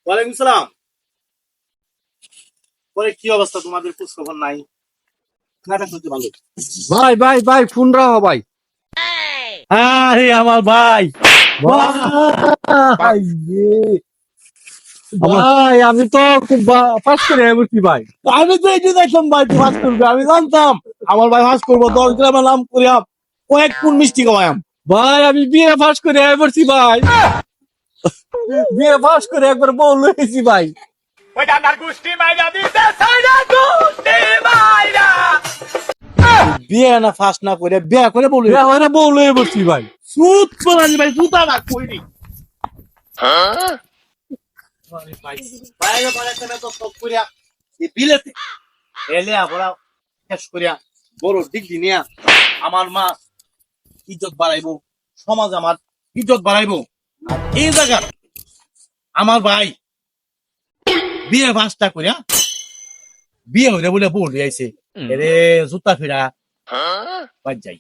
ওয়ালাইকুম সালাম। পরে কি অবস্থা তোমাদের, খোঁজ খবর নাই? নাটক করতে ভালো। ভাই ভাই ভাই ফোন রাখো ভাই। আরে আমার ভাই, ভাই ভাই আমি তো খুব পাস করে বলছি ভাই। আমি তো এটি দেখলাম ভাই তুই ভাজ করবি, আমি জানতাম আমার ভাই ভাজ করবো। 10 গ্রামের নাম করিয়াম, কয়েক পুন মিষ্টি খাওয়াম। ভাই আমি বিয়ে পাস করে বলছি ভাই, বিয়ে পাস করে একবার বউ লইছি ভাই। বিয়ে না ফার্স্ট না করে বিয়ে করে বলি বিয়ে হয় না বউ লয়ে বলছি ভাই। সুত পড়ানি ভাই, জুতা না কইনি ভাই। বাইরে বাড়াতে তো সব করিয়া এই বিলেতে এলে আমরা শেষ করিয়া বড় ডিগ্রি নিয়া আমার মা ইজ্জত বাড়াইবো, সমাজ আমার ইজ্জত বাড়াইবো। আর এই জায়গা আমার ভাই বিয়ে পাঁচটা করিয়া বিয়ে হইলে বলে বল আইছে, এরে জুতা ফিরা বাদ যাই,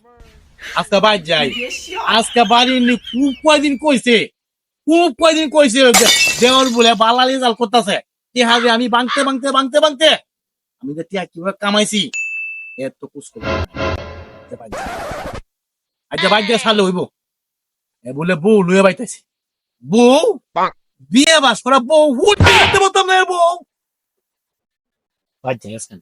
আজকে বাদ যাই। আজকে বাড়ি খুব কয়দিন কইছে, খুব কয়দিন কইছে দেওয়ার বলে বালা রেজাল্ট করতেছে। টিহা যে আমি বাংতে বাংতে বাংতে বাংতে আমি যে টিহা কিভাবে কামাইছি এত কুছ করবো না। আচ্ছা বাদ দিয়ে সারলে হইব। এ বলে বউ লুয়ে বাইতেছি, বউ বিয়ে বাস করা বউ হুট বলতাম না, বউ বাদ যাই আজকাল।